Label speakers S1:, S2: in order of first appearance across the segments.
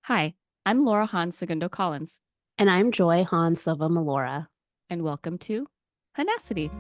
S1: Hi, I'm Laura Hahn Segundo Collins,
S2: And I'm Joy Han Silva Malora.
S1: and welcome to Hahnacity.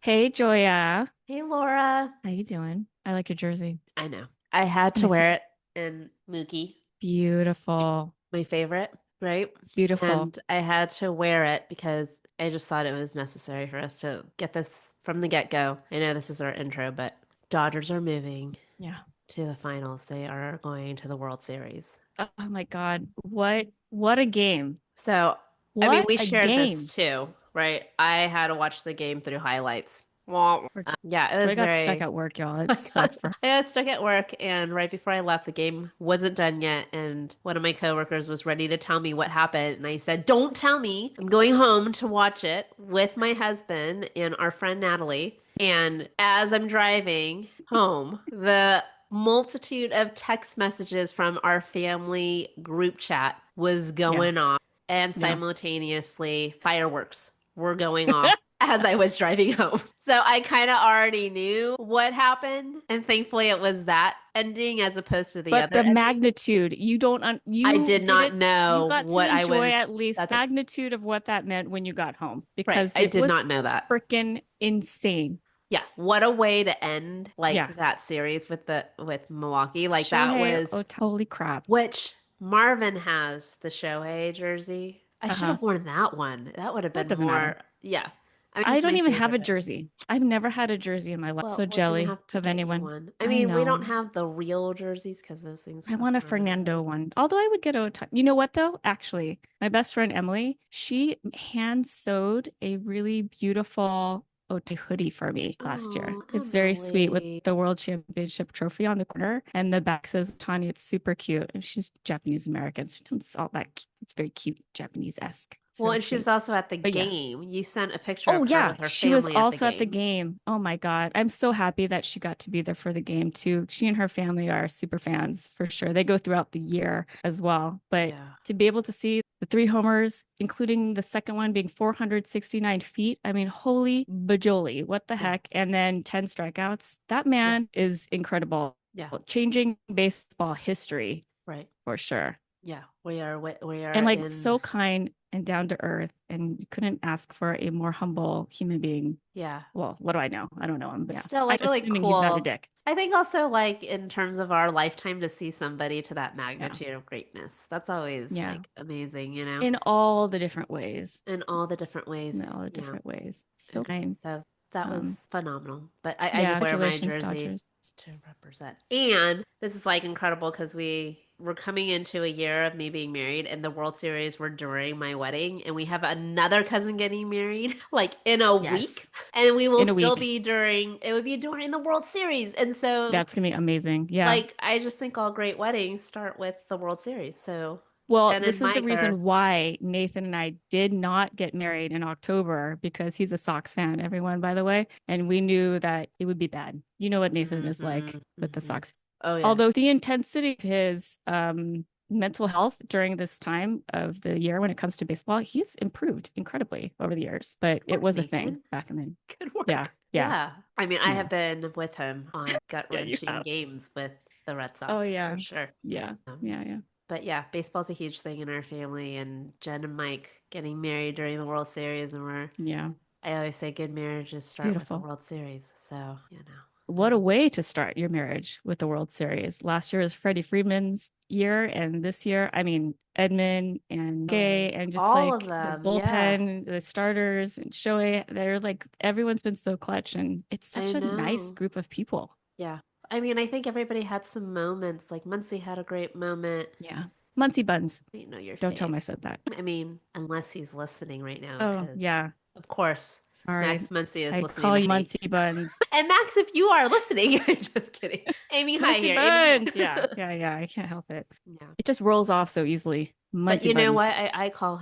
S1: Hey, Joya.
S2: Hey, Laura.
S1: How you doing? I like your jersey.
S2: I know. I had to
S1: I see.
S2: wear it in Mookie,
S1: Beautiful.
S2: my favorite, right?
S1: Beautiful.
S2: And I had to wear it because I just thought it was necessary for us to get this from the get-go. I know this is our intro, but Dodgers are moving
S1: Yeah.
S2: to the finals. They are going to the World Series.
S1: Oh my God. What a game.
S2: So,
S1: What
S2: we
S1: a
S2: shared
S1: game.
S2: this too, right? I had to watch the game through highlights. Well, yeah, it
S1: Joy
S2: was
S1: got
S2: very.
S1: stuck at work, y'all. It sucked for her.
S2: I got stuck at work, and right before I left, the game wasn't done yet. And one of my coworkers was ready to tell me what happened. And I said, "Don't tell me. I'm going home to watch it with my husband and our friend Natalie." And as I'm driving home, the multitude of text messages from our family group chat was going off, and
S1: Yeah.
S2: simultaneously, fireworks were going off as I was driving home. So I kind of already knew what happened, and thankfully it was that ending as opposed to the
S1: But
S2: other
S1: the
S2: ending.
S1: magnitude, you
S2: I did not
S1: you
S2: know
S1: got to
S2: what I
S1: enjoy
S2: was.
S1: at least
S2: That's it.
S1: magnitude of what that meant when you got home
S2: Right.
S1: because
S2: I
S1: it
S2: did
S1: was
S2: not know that.
S1: freaking insane.
S2: Yeah. What a way to end
S1: Yeah.
S2: that series with Milwaukee. Like that was
S1: holy crap.
S2: which Marvin has the Shohei jersey. I should
S1: Uh-huh.
S2: have worn that one. That would have
S1: That
S2: been
S1: doesn't
S2: more.
S1: matter.
S2: Yeah.
S1: I
S2: it's
S1: don't
S2: my
S1: even have a
S2: favorite.
S1: jersey. I've never had a jersey in my life.
S2: Well,
S1: So
S2: we're gonna
S1: jelly
S2: have to
S1: of
S2: get you
S1: anyone.
S2: one.
S1: I
S2: we don't
S1: know.
S2: have the real jerseys because those things
S1: I
S2: cost
S1: want a
S2: money.
S1: Fernando one. Although I would get a you know what though? Actually, my best friend Emily, she hand sewed a really beautiful Ote hoodie for me last year.
S2: Oh,
S1: It's very sweet with
S2: Emily.
S1: the World Championship trophy on the corner, and the back says Tanya. It's super cute. And she's Japanese American, so it's all that. It's very cute, Japanese-esque. It's
S2: Well,
S1: very
S2: and she was
S1: sweet.
S2: also at the
S1: But yeah.
S2: game. You sent a picture
S1: Oh
S2: of her
S1: yeah,
S2: with her
S1: she was
S2: family at the
S1: also at the
S2: game.
S1: game. Oh my God. I'm so happy that she got to be there for the game too. She and her family are super fans for sure. They go throughout the year as well. But
S2: Yeah.
S1: to be able to see the 3 homers, including the second one being 469 feet, I mean, holy bajoli, what the
S2: Yeah.
S1: heck? And then 10 strikeouts. That man is incredible.
S2: Yeah.
S1: Changing baseball history
S2: Right.
S1: for sure.
S2: Yeah. We are
S1: And like
S2: in
S1: so kind and down to earth, and you couldn't ask for a more humble human being.
S2: Yeah.
S1: Well, what do I know? I don't know him, but
S2: Still,
S1: I'm
S2: really
S1: assuming he's not a
S2: cool.
S1: dick.
S2: I think also like in terms of our lifetime to see somebody to that magnitude of greatness. That's always like amazing, you know?
S1: In all the different ways.
S2: In all the different ways.
S1: In all the different ways. So kind.
S2: So that was phenomenal. But I
S1: yeah,
S2: just wear my
S1: congratulations,
S2: jersey
S1: Dodgers.
S2: to represent. And this is like incredible because we're coming into a year of me being married, and the World Series were during my wedding, and we have another cousin getting married like in a week, and we will
S1: In a
S2: still
S1: week.
S2: be it would be during the World Series, and so
S1: That's gonna be amazing. Yeah.
S2: like I just think all great weddings start with the World Series. So
S1: Well,
S2: Jen
S1: this
S2: and
S1: is the
S2: Mike are
S1: reason why Nathan and I did not get married in October because he's a Sox fan, everyone, by the way. And we knew that it would be bad. You know what Nathan is like with the Sox.
S2: Oh yeah.
S1: Although the intensity of his mental health during this time of the year when it comes to baseball, he's improved incredibly over the years. But it was a thing back in then.
S2: Good work.
S1: Yeah.
S2: Yeah. I mean, I have been with him on gut-wrenching
S1: have.
S2: games with the Red Sox.
S1: Oh yeah.
S2: For sure.
S1: Yeah. Yeah.
S2: But yeah, baseball's a huge thing in our family, and Jen and Mike getting married during the World Series, and I always say good marriages start with the World Series. So, you know.
S1: What a way to start your marriage with the World Series. Last year was Freddie Freeman's year, and this year, I mean, Edmund and Gay, and just
S2: all
S1: like
S2: of them,
S1: the bullpen, the starters, and Shohei. They're like everyone's been so clutch, and it's such a nice group of people.
S2: Yeah. I mean, I think everybody had some moments. Like Muncie had a great moment.
S1: Yeah. Muncie Buns.
S2: You know your
S1: Don't tell him I said that.
S2: I mean, unless he's listening right now.
S1: Oh, yeah.
S2: Of course.
S1: Sorry.
S2: Max Muncie is listening.
S1: I call you Muncie Buns.
S2: And Max, if you are listening, I'm just kidding. Amy, hi here.
S1: Buns. Yeah. I can't help it. Yeah. It just rolls off so easily. Muncie
S2: but you
S1: Buns.
S2: know what? I call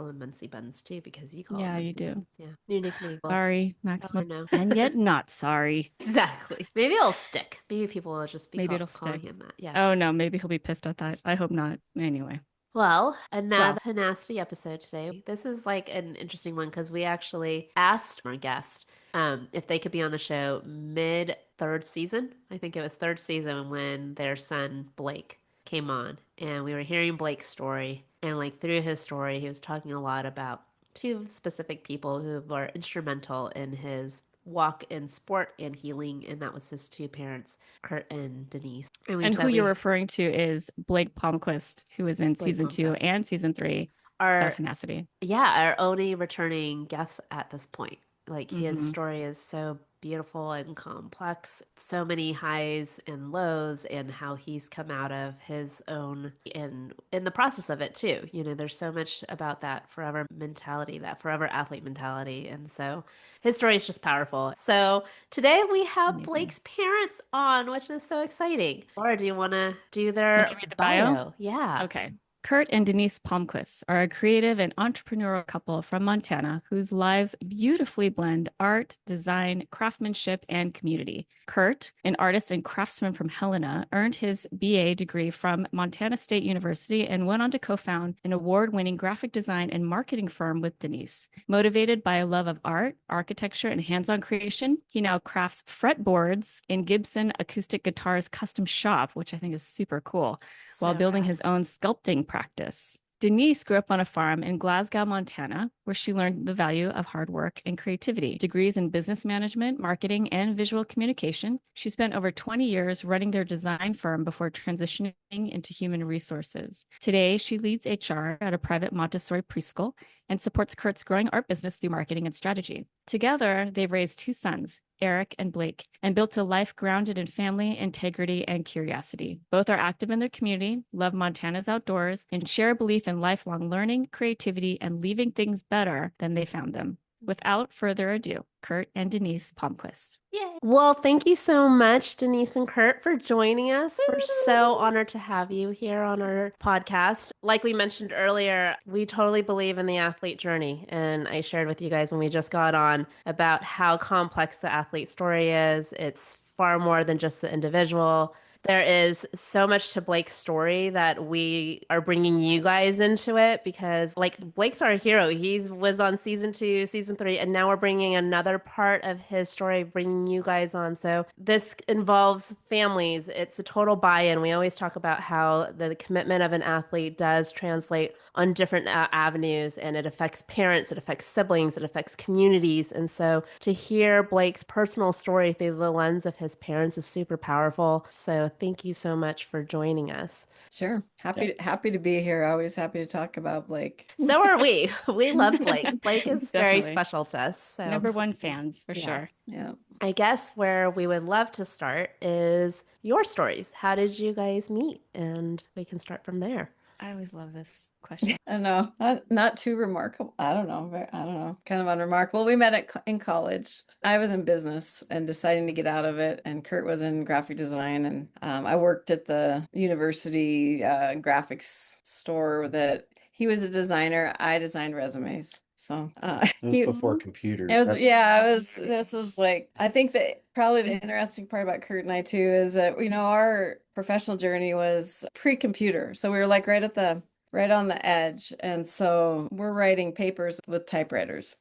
S2: him Muncie Buns too because you call him Muncie
S1: you do.
S2: Buns. Yeah. New nickname.
S1: Sorry, Max. And yet not sorry.
S2: Exactly. Maybe it'll stick. Maybe people will just be
S1: calling
S2: him that. Yeah.
S1: Oh no, maybe he'll be pissed at that. I hope not. Anyway.
S2: Well, another
S1: Well,
S2: Hahnacity episode today. This is like an interesting one because we actually asked our guest if they could be on the show mid third season. I think it was third season when their son Blake came on, and we were hearing Blake's story. And like through his story, he was talking a lot about two specific people who were instrumental in his walk in sport and healing, and that was his two parents, Kurt and Denise. And we
S1: and who
S2: said
S1: you're
S2: we
S1: referring to is Blake Palmquist, who is in
S2: Blake
S1: season 2
S2: Palmquist.
S1: and season 3 of
S2: Our
S1: Hahnacity.
S2: Yeah, our only returning guest at this point. Like his
S1: Hmm.
S2: story is so beautiful and complex, so many highs and lows, and how he's come out of his own and in the process of it too. You know, there's so much about that forever mentality, that forever athlete mentality. And so his story is just powerful. So today we have
S1: Amazing.
S2: Blake's parents on, which is so exciting. Laura, do you want to do
S1: Want me
S2: their
S1: to read the bio?
S2: bio? Yeah.
S1: Okay. Kurt and Denise Palmquist are a creative and entrepreneurial couple from Montana whose lives beautifully blend art, design, craftsmanship, and community. Kurt, an artist and craftsman from Helena, earned his BA degree from Montana State University and went on to co-found an award-winning graphic design and marketing firm with Denise. Motivated by a love of art, architecture, and hands-on creation, he now crafts fretboards in Gibson acoustic guitars custom shop, which I think is super cool, while
S2: So
S1: building
S2: rad.
S1: his own sculpting practice. Denise grew up on a farm in Glasgow, Montana, where she learned the value of hard work and creativity. Degrees in business management, marketing, and visual communication. She spent over 20 years running their design firm before transitioning into human resources. Today, she leads HR at a private Montessori preschool and supports Kurt's growing art business through marketing and strategy. Together, they've raised two sons, Eric and Blake, and built a life grounded in family, integrity, and curiosity. Both are active in their community, love Montana's outdoors, and share a belief in lifelong learning, creativity, and leaving things better than they found them. Without further ado, Kurt and Denise Palmquist.
S2: Yay. Well, thank you so much, Denise and Kurt, for joining us. We're so honored to have you here on our podcast. Like we mentioned earlier, we totally believe in the athlete journey. And I shared with you guys when we just got on about how complex the athlete story is. It's far more than just the individual. There is so much to Blake's story that we are bringing you guys into it because, like, Blake's our hero. He was on season 2, season 3, and now we're bringing another part of his story, bringing you guys on. So this involves families. It's a total buy-in. We always talk about how the commitment of an athlete does translate on different avenues, and it affects parents, it affects siblings, it affects communities. And so to hear Blake's personal story through the lens of his parents is super powerful. So thank you so much for joining us.
S3: Sure. Happy to be here. Always happy to talk about Blake.
S2: So are we. We love Blake. Blake is very
S1: Definitely.
S2: special to us. So
S1: Number one fans, for
S2: Yeah.
S1: sure.
S3: Yeah.
S2: I guess where we would love to start is your stories. How did you guys meet? And we can start from there.
S1: I always love this question.
S3: I don't know. Not too remarkable. I don't know. I don't know. Kind of unremarkable. We met in college. I was in business and deciding to get out of it, and Kurt was in graphic design, and I worked at the university graphics store that he was a designer. I designed resumes. So
S4: It was before computers.
S3: it was, yeah, this was like, I think that probably the interesting part about Kurt and I too is that, our professional journey was pre-computer. So we were like right on the edge. And so we're writing papers with typewriters.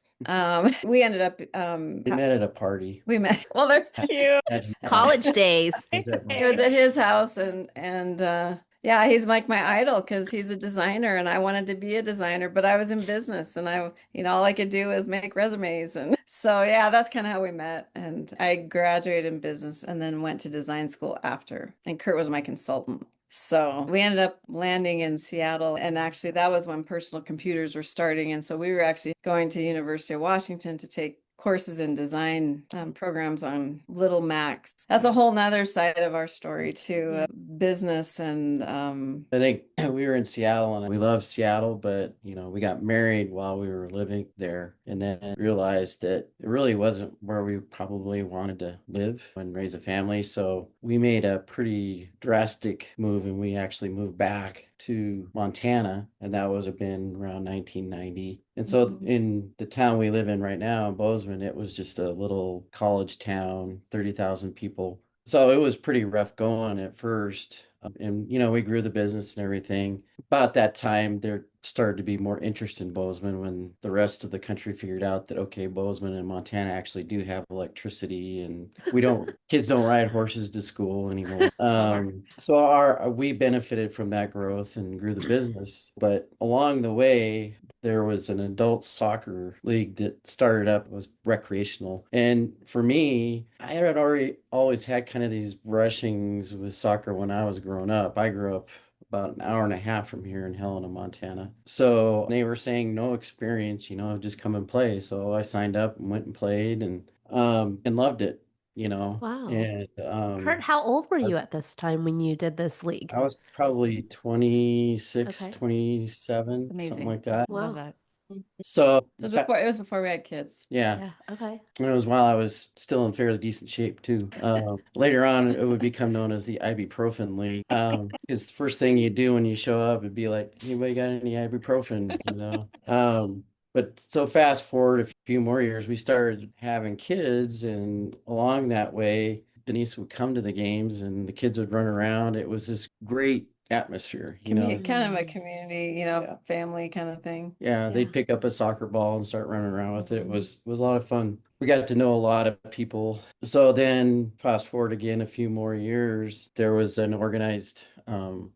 S3: We ended up,
S4: We met at a party.
S3: well, they're
S1: Cute.
S2: College days.
S4: It was at
S3: it was at his house, and yeah, he's like my idol because he's a designer and I wanted to be a designer, but I was in business and all I could do was make resumes. And so, yeah, that's kind of how we met. And I graduated in business and then went to design school after. And Kurt was my consultant. So we ended up landing in Seattle. And actually, that was when personal computers were starting. And so we were actually going to University of Washington to take courses in design programs on Little Macs. That's a whole nother side of our story too, business and
S4: I think we were in Seattle and we loved Seattle, but we got married while we were living there and then realized that it really wasn't where we probably wanted to live and raise a family. So we made a pretty drastic move and we actually moved back to Montana, and that was been around 1990. And so in the town we live in right now, in Bozeman, it was just a little college town, 30,000 people. So it was pretty rough going at first. And we grew the business and everything. about that time, there started to be more interest in Bozeman when the rest of the country figured out that, okay, Bozeman and Montana actually do have electricity, and kids don't ride horses to school anymore. So we benefited from that growth and grew the business. But along the way, there was an adult soccer league that started up, was recreational. And for me, I had already always had kind of these brushings with soccer when I was growing up. I grew up about an hour and a half from here in Helena, Montana. So they were saying no experience, just come and play. So I signed up and went and played and loved it,
S2: Wow.
S4: And
S2: Kurt, how old were you at this time when you did this league?
S4: I was probably 26,
S2: Okay.
S4: 27, something
S1: Amazing.
S4: like that.
S1: Love
S2: Wow.
S1: that.
S4: So
S3: It was before we had kids.
S4: yeah.
S2: Yeah. Okay.
S4: And it was while I was still in fairly decent shape too. Later on, it would become known as the ibuprofen league. Because the first thing you do when you show up, it'd be like, anybody got any ibuprofen? But so fast forward a few more years, we started having kids, and along that way, Denise would come to the games, and the kids would run around. It was this great atmosphere,
S3: Kind of a community,
S4: Yeah.
S3: family kind of thing.
S4: Yeah,
S2: Yeah.
S4: they'd pick up a soccer ball and start running around with it. It was a lot of fun. We got to know a lot of people. So then fast forward again a few more years, there was an organized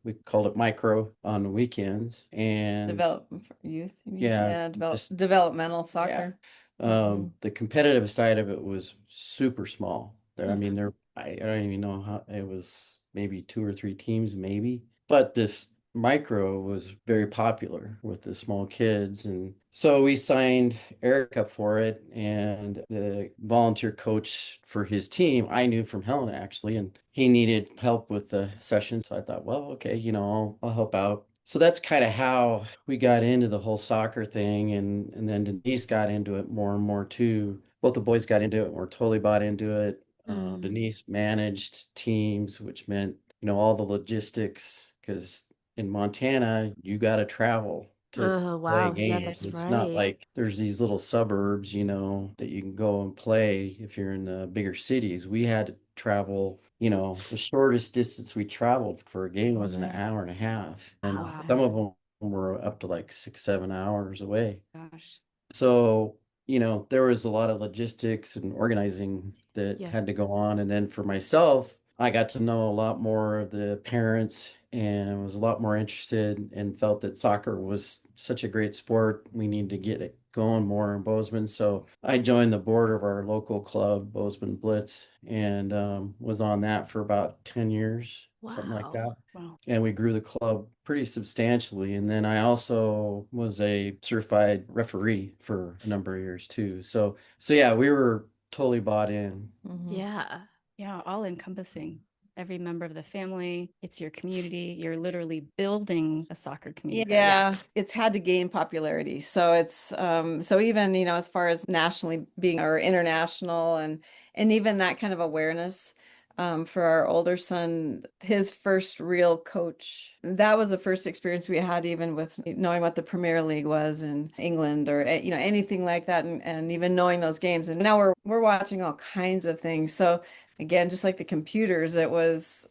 S4: we called it micro on the weekends. And
S3: Development for youth, you mean?
S4: yeah,
S3: Developmental soccer.
S4: the competitive side of it was super small. I mean, I don't even know how it was, maybe 2 or 3 teams, maybe. But this micro was very popular with the small kids. And so we signed Eric up for it, and the volunteer coach for his team, I knew from Helena actually, and he needed help with the session. So I thought, well, okay, I'll help out. So that's kind of how we got into the whole soccer thing. And then Denise got into it more and more too. Both the boys got into it and were totally bought into it. Denise managed teams, which meant, all the logistics, because in Montana, you got to travel to
S2: Oh,
S4: play
S2: wow. Yeah,
S4: games.
S2: that's
S4: It's not
S2: right.
S4: like there's these little suburbs, that you can go and play if you're in the bigger cities. We had to travel, the shortest distance we traveled for a game was an hour and a half. And
S2: Wow.
S4: some of them were up to like 6, 7 hours away.
S1: Gosh.
S4: So, there was a lot of logistics and organizing that
S2: Yeah.
S4: had to go on. And then for myself, I got to know a lot more of the parents and was a lot more interested and felt that soccer was such a great sport. We need to get it going more in Bozeman. So I joined the board of our local club, Bozeman Blitz, and was on that for about 10 years, something like that.
S1: Wow.
S4: And we grew the club pretty substantially. And then I also was a certified referee for a number of years too. So yeah, we were totally bought in.
S2: Yeah.
S1: Yeah, all encompassing. Every member of the family, it's your community. You're literally building a soccer community.
S3: Yeah, it's had to gain popularity. So it's so even, as far as nationally being or international and even that kind of awareness for our older son, his first real coach, that was the first experience we had, even with knowing what the Premier League was in England or anything like that, and even knowing those games. And now we're watching all kinds of things. So again, just like the computers, it was,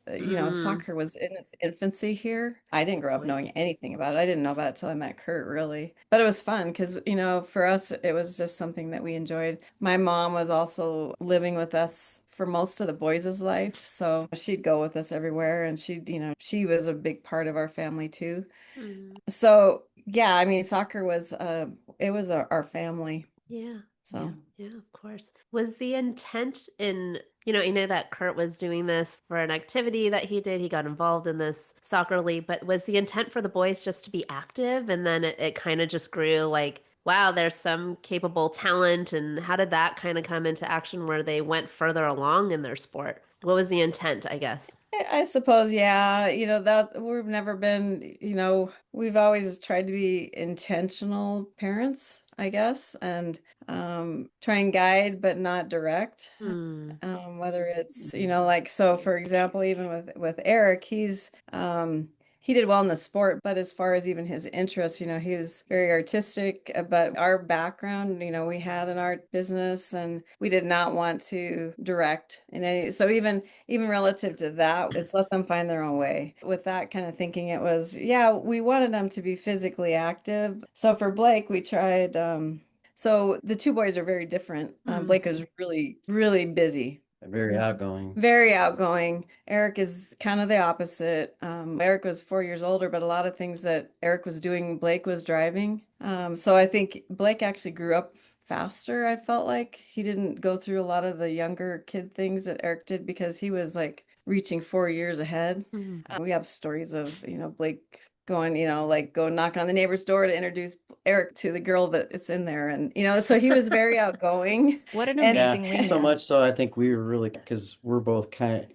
S3: soccer was in its infancy here. I didn't grow up knowing anything about it. I didn't know about it till I met Kurt, really. But it was fun because, for us, it was just something that we enjoyed. My mom was also living with us for most of the boys' life. So she'd go with us everywhere, and she was a big part of our family too. So yeah, I mean, soccer was, it was our family.
S2: Yeah.
S3: So
S2: Yeah, of course. Was the intent in, I know that Kurt was doing this for an activity that he did. He got involved in this soccer league, but was the intent for the boys just to be active? And then it kind of just grew like, wow, there's some capable talent. And how did that kind of come into action where they went further along in their sport? What was the intent, I guess?
S3: I suppose, yeah, that we've never been, we've always tried to be intentional parents, I guess, and try and guide but not direct. Whether it's, like, so for example, even with Eric, he he did well in the sport, but as far as even his interests, he was very artistic. But our background, we had an art business, and we did not want to direct in any. So even relative to that, it's let them find their own way. With that kind of thinking, it was, yeah, we wanted them to be physically active. So for Blake, we tried. So the two boys are very different. Blake is really, really busy.
S4: Very outgoing.
S3: Very outgoing. Eric is kind of the opposite. Eric was 4 years older, but a lot of things that Eric was doing, Blake was driving. So I think Blake actually grew up faster. I felt like he didn't go through a lot of the younger kid things that Eric did because he was like reaching 4 years ahead. We have stories of, Blake going, like go knock on the neighbor's door to introduce Eric to the girl that is in there. And, so he was very outgoing.
S1: What an
S3: And-
S1: amazing
S4: Yeah,
S1: leader.
S4: so much so I think we were really, because we're both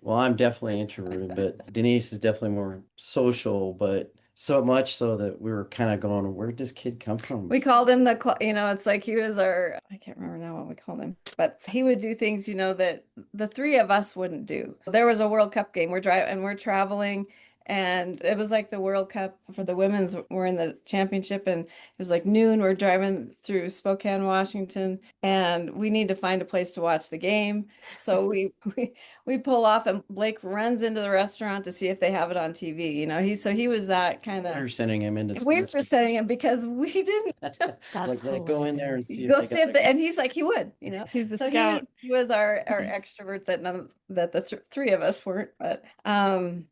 S4: well, I'm definitely introverted, but Denise is definitely more social, but so much so that we were kind of going, where did this kid come from?
S3: We called him it's like he was our, I can't remember now what we called him, but he would do things, that the three of us wouldn't do. There was a World Cup game. We're traveling, and it was like the World Cup for the women's. We're in the championship, and it was like noon. We're driving through Spokane, Washington, and we need to find a place to watch the game. So we pull off, and Blake runs into the restaurant to see if they have it on TV. He was that kind
S4: We were
S3: of.
S4: sending him into
S3: We were
S4: sports.
S3: sending him because we didn't
S1: That's
S4: like go in there and see
S3: go
S4: if
S3: see
S4: they
S3: if
S4: got
S3: the, and he's like he would,
S1: He's the
S3: so
S1: scout.
S3: he was our extrovert that the three of us weren't. But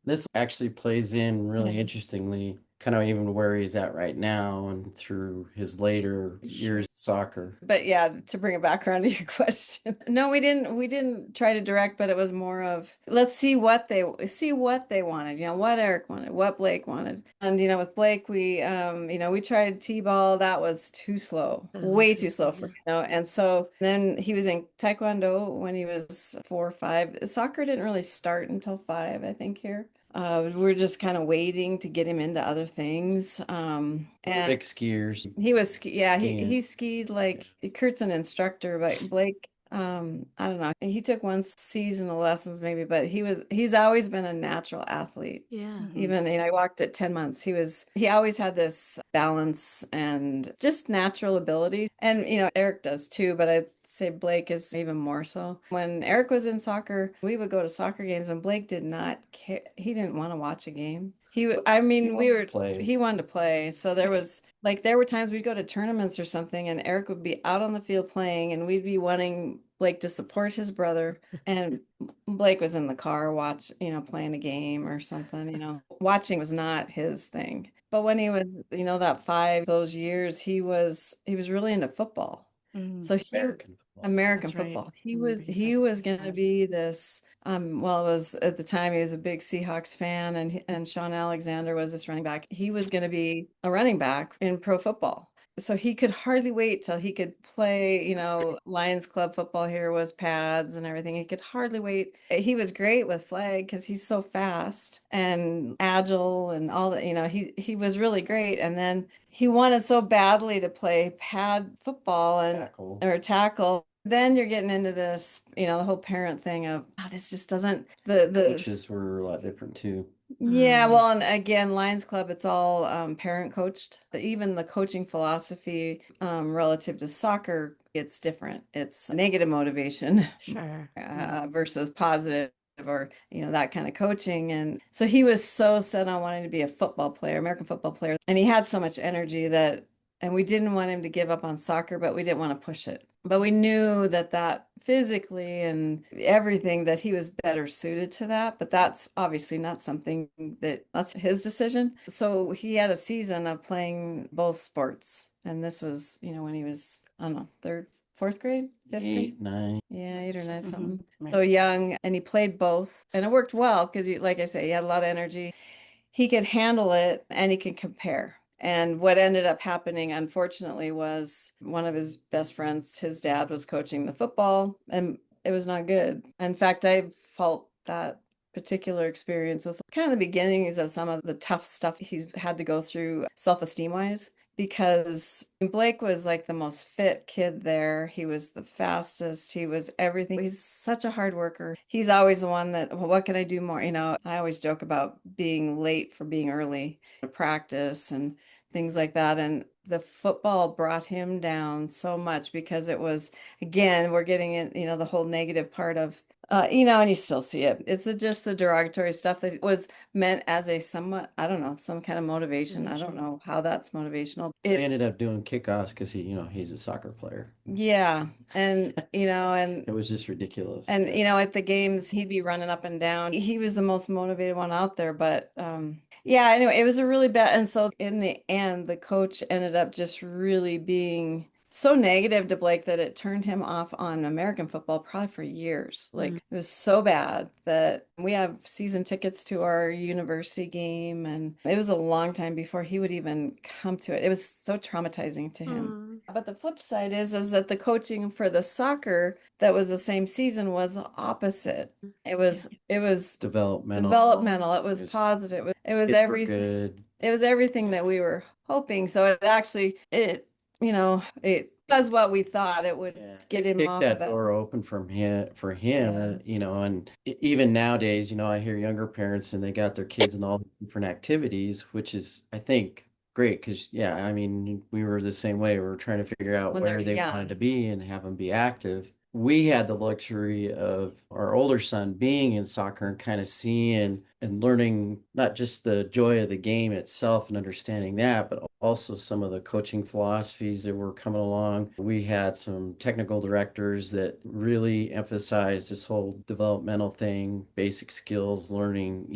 S4: This actually plays in really interestingly, kind of even where he's at right now and through his later years of soccer.
S3: But yeah, to bring it back around to your question, no, we didn't try to direct, but it was more of let's see what they wanted, what Eric wanted, what Blake wanted. And with Blake, we tried T-ball. That was too slow, way too slow for and so then he was in Taekwondo when he was 4 or 5. Soccer didn't really start until 5, I think, here. We're just kind of waiting to get him into other things. And
S4: Big skiers.
S3: he was, he
S4: skiing.
S3: skied like Kurt's an instructor, but Blake, I don't know. He took one season of lessons maybe, but he's always been a natural athlete.
S2: Yeah.
S3: Even, I walked at 10 months. He always had this balance and just natural ability. And, Eric does too, but I'd say Blake is even more so. When Eric was in soccer, we would go to soccer games and Blake did not care. He didn't want to watch a game. He wanted to play. So there were times we'd go to tournaments or something and Eric would be out on the field playing and we'd be wanting Blake to support his brother. And Blake was in the car playing a game or something, watching was not his thing. But when he was, that 5, those years, he was really into football. So American
S1: That's right.
S3: football.
S1: I remember
S3: He
S1: said
S3: was going to be this. Well, it was at the time he was a big Seahawks fan, and Sean Alexander was this running back. He was going to be a running back in pro football. So he could hardly wait till he could play, Lions Club football here was pads and everything. He could hardly wait. He was great with flag because he's so fast and agile and all that, he was really great. And then he wanted so badly to play pad football or tackle. Then you're getting into this, the whole parent thing of, this just doesn't, the
S4: Coaches were a lot different too.
S3: Yeah, well, and again, Lions Club, it's all parent coached. Even the coaching philosophy relative to soccer, it's different. It's negative motivation
S1: Sure.
S3: versus positive or, that kind of coaching. And so he was so set on wanting to be a football player, American football player. And he had so much energy and we didn't want him to give up on soccer, but we didn't want to push it. But we knew that physically and everything that he was better suited to that. But that's obviously not something that's his decision. So he had a season of playing both sports. And this was, when he was, I don't know, 3rd, 4th grade, 5th grade?
S4: 8, 9.
S3: Yeah, 8 or 9, something.
S1: Right.
S3: So young, and he played both. And it worked well because, like I say, he had a lot of energy. He could handle it and he could compare. And what ended up happening, unfortunately, was one of his best friends, his dad was coaching the football, and it was not good. In fact, I felt that particular experience with kind of the beginnings of some of the tough stuff he's had to go through self-esteem wise. because Blake was like the most fit kid there. He was the fastest. He was everything. He's such a hard worker. He's always the one that, well, what can I do more? I always joke about being late for being early to practice and things like that. And the football brought him down so much because it was, again, we're getting in, the whole negative part of, and you still see it. It's just the derogatory stuff that was meant as a somewhat, I don't know, some kind of motivation. I don't know how that's motivational.
S4: He ended up doing kickoffs because he's a soccer player.
S3: Yeah. And, and
S4: it was just ridiculous.
S3: And, at the games, he'd be running up and down. He was the most motivated one out there. But yeah, anyway, it was a really bad. And so in the end, the coach ended up just really being so negative to Blake that it turned him off on American football probably for years. Like it was so bad that we have season tickets to our university game, and it was a long time before he would even come to it. It was so traumatizing to him. But the flip side is that the coaching for the soccer that was the same season was opposite. It was developmental. It was positive. It was everything.
S4: Good.
S3: It was everything that we were hoping. So it was what we thought it would get him off
S4: that
S3: of that
S4: door open for him, and even nowadays, I hear younger parents and they got their kids in all these different activities, which is, I think, great because, we were the same way. We were trying to figure out where they wanted to be and have them be active. We had the luxury of our older son being in soccer and kind of seeing and learning not just the joy of the game itself and understanding that, but also some of the coaching philosophies that were coming along. We had some technical directors that really emphasized this whole developmental thing, basic skills, learning,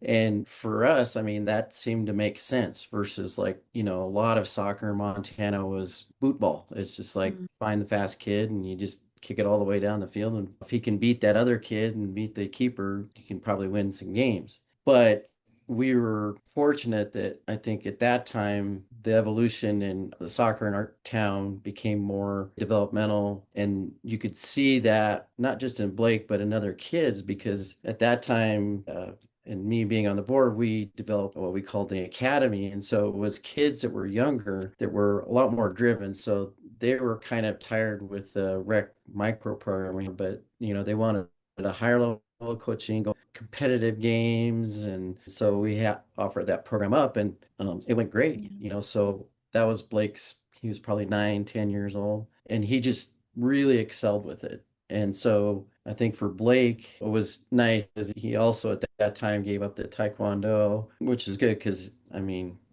S4: and for us, that seemed to make sense versus a lot of soccer in Montana was boot ball. It's just find the fast kid and you just kick it all the way down the field. And if he can beat that other kid and beat the keeper, he can probably win some games. But we were fortunate that I think at that time, the evolution in the soccer in our town became more developmental. And you could see that not just in Blake, but in other kids, because at that time, and me being on the board, we developed what we called the academy. And so it was kids that were younger that were a lot more driven. So they were kind of tired with the rec micro programming, but they wanted a higher level of coaching, go competitive games. And so we offered that program up, and it went great. So that was Blake's, he was probably 9-10 years old, and he just really excelled with it. And so I think for Blake, it was nice because he also at that time gave up the Taekwondo, which is good because,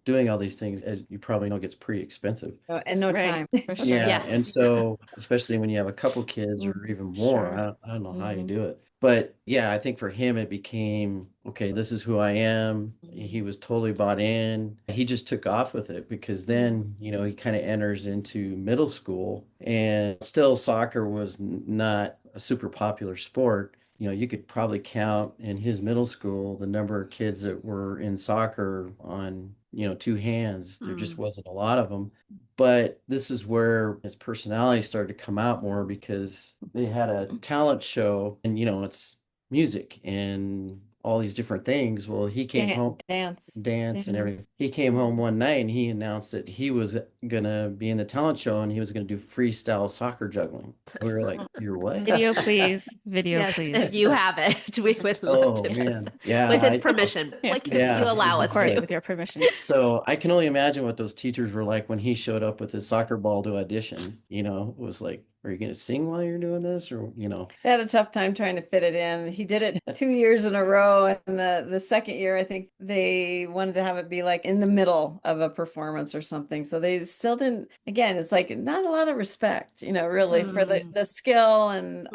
S4: doing all these things, as you probably know, gets pretty expensive.
S3: And no time.
S1: For sure.
S4: Yeah.
S2: Yes.
S4: And so, especially when you have a couple kids or even more,
S1: Sure.
S4: I don't know how you do it. But yeah, I think for him, it became, okay, this is who I am. He was totally bought in. He just took off with it because then, he kind of enters into middle school, and still soccer was not a super popular sport. You could probably count in his middle school the number of kids that were in soccer on, two hands. There just wasn't a lot of them. But this is where his personality started to come out more because they had a talent show, and, it's music and all these different things. Well, he came home, dance and everything. He came home one night and he announced that he was gonna be in the talent show and he was gonna do freestyle soccer juggling. We were like, "You're what?"
S1: Video, please. Video,
S2: Yes,
S1: please.
S2: if you have it, we would love to
S4: man.
S2: listen.
S4: Yeah,
S2: With his permission. If you allow
S1: Of
S2: us
S1: course,
S2: to.
S1: with your permission.
S4: So I can only imagine what those teachers were like when he showed up with his soccer ball to audition. It was like, are you going to sing while you're doing this? Or,
S3: They had a tough time trying to fit it in. He did it 2 years in a row. And the second year, I think they wanted to have it be like in the middle of a performance or something. So they still didn't, again, it's like not a lot of respect, really for the skill and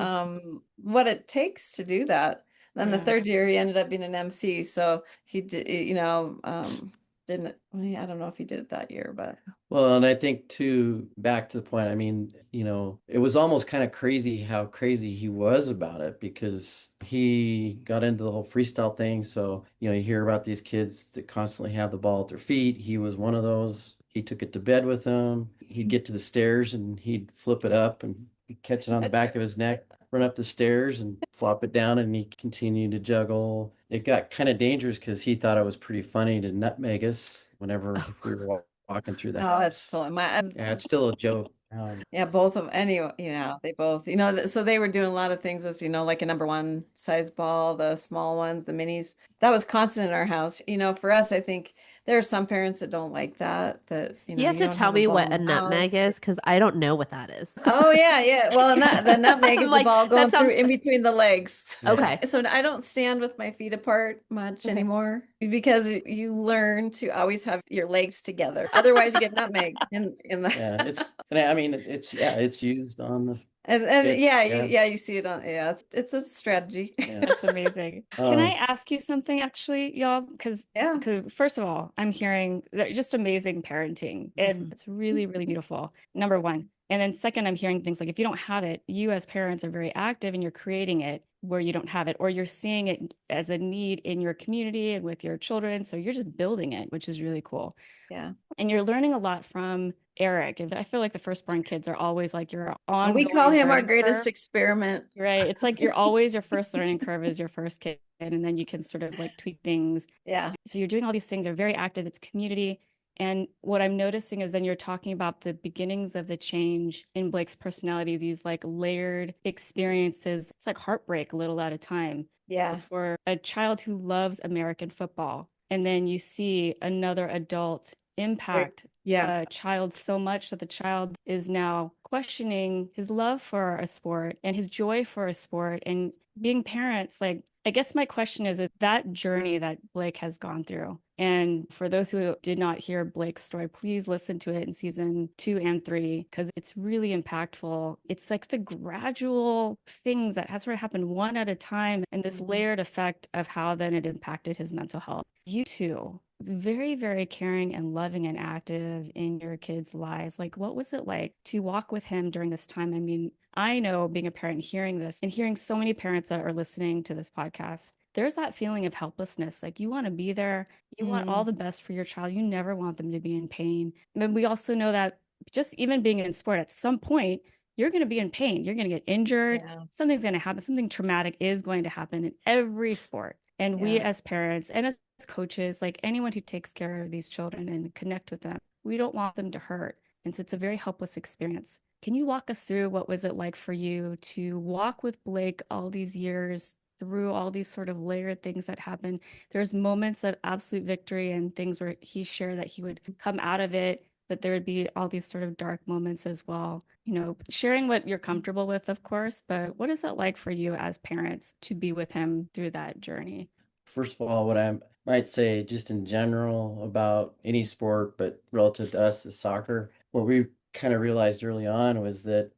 S3: what it takes to do that. Then the third year, he ended up being an MC. So he did, didn't, I don't know if he did it that year, but.
S4: Well, and I think too, back to the point, it was almost kind of crazy how crazy he was about it because he got into the whole freestyle thing. So, you hear about these kids that constantly have the ball at their feet. He was one of those. He took it to bed with him. He'd get to the stairs and he'd flip it up and catch it on the back of his neck, run up the stairs and flop it down, and he continued to juggle. It got kind of dangerous because he thought it was pretty funny to nutmeg us whenever we were walking through the
S3: Oh, it's
S4: house.
S3: totally
S4: Yeah, it's still a joke.
S3: yeah, both of anyway, they both, so they were doing a lot of things with, like a number one size ball, the small ones, the minis. That was constant in our house. For us, I think there are some parents that don't like that,
S2: You have
S3: you
S2: to
S3: don't
S2: tell
S3: have a
S2: me
S3: ball
S2: what
S3: in
S2: a
S3: the house.
S2: nutmeg is because I don't know what that is.
S3: Oh yeah, yeah. Well, and the nutmeg
S2: I'm
S3: is the
S2: like,
S3: ball
S2: that
S3: going through
S2: sounds
S3: in between the legs.
S4: Yeah.
S2: okay.
S3: So I don't stand with my feet apart much
S2: Okay.
S3: anymore because you learn to always have your legs together. Otherwise, you get nutmeg in the
S4: Yeah, I mean, it's used on the
S3: and
S4: kids.
S3: yeah,
S4: Yeah,
S3: you see it on it's a strategy.
S4: yeah.
S1: That's amazing. Can I
S4: Um,
S1: ask you something actually, y'all? Because
S3: Yeah.
S1: first of all, I'm hearing that just amazing parenting, and
S2: Mhm.
S1: it's really, really beautiful. Number one. And then second, I'm hearing things like if you don't have it, you as parents are very active and you're creating it where you don't have it, or you're seeing it as a need in your community and with your children. So you're just building it, which is really cool.
S3: Yeah.
S1: And you're learning a lot from Eric. And I feel like the firstborn kids are always like your
S3: And we
S1: ongoing
S3: call him our
S1: learning
S3: greatest
S1: curve.
S3: experiment.
S1: Right. It's like you're always your first learning curve is your first kid. And then you can sort of like tweak things.
S3: Yeah.
S1: So you're doing all these things, you're very active, it's community. And what I'm noticing is then you're talking about the beginnings of the change in Blake's personality, these like layered experiences. It's like heartbreak a little at a time
S3: Yeah.
S1: for a child who loves American football. And then you see another adult impact
S3: Yeah.
S1: a child so much that the child is now questioning his love for a sport and his joy for a sport and being parents. Like, I guess my question is that journey that Blake has gone through. And for those who did not hear Blake's story, please listen to it in season 2 and 3 because it's really impactful. It's like the gradual things that has sort of happened one at a time and this layered effect of how then it impacted his mental health. You too, very, very caring and loving and active in your kids' lives. Like, what was it like to walk with him during this time? I mean, I know being a parent, hearing this and hearing so many parents that are listening to this podcast, there's that feeling of helplessness. Like you want to be there, you want all the best for your child. You never want them to be in pain. And we also know that just even being in sport, at some point, you're going to be in pain. You're going to get injured.
S3: Yeah.
S1: Something's going to happen. Something traumatic is going to happen in every sport. And we
S3: Yeah.
S1: as parents and as coaches, like anyone who takes care of these children and connect with them, we don't want them to hurt. And so it's a very helpless experience. Can you walk us through what was it like for you to walk with Blake all these years through all these sort of layered things that happen? There's moments of absolute victory and things where he shared that he would come out of it, but there would be all these sort of dark moments as well. Sharing what you're comfortable with, of course, but what is it like for you as parents to be with him through that journey?
S4: First of all, what I might say just in general about any sport, but relative to us is soccer, what we kind of realized early on was that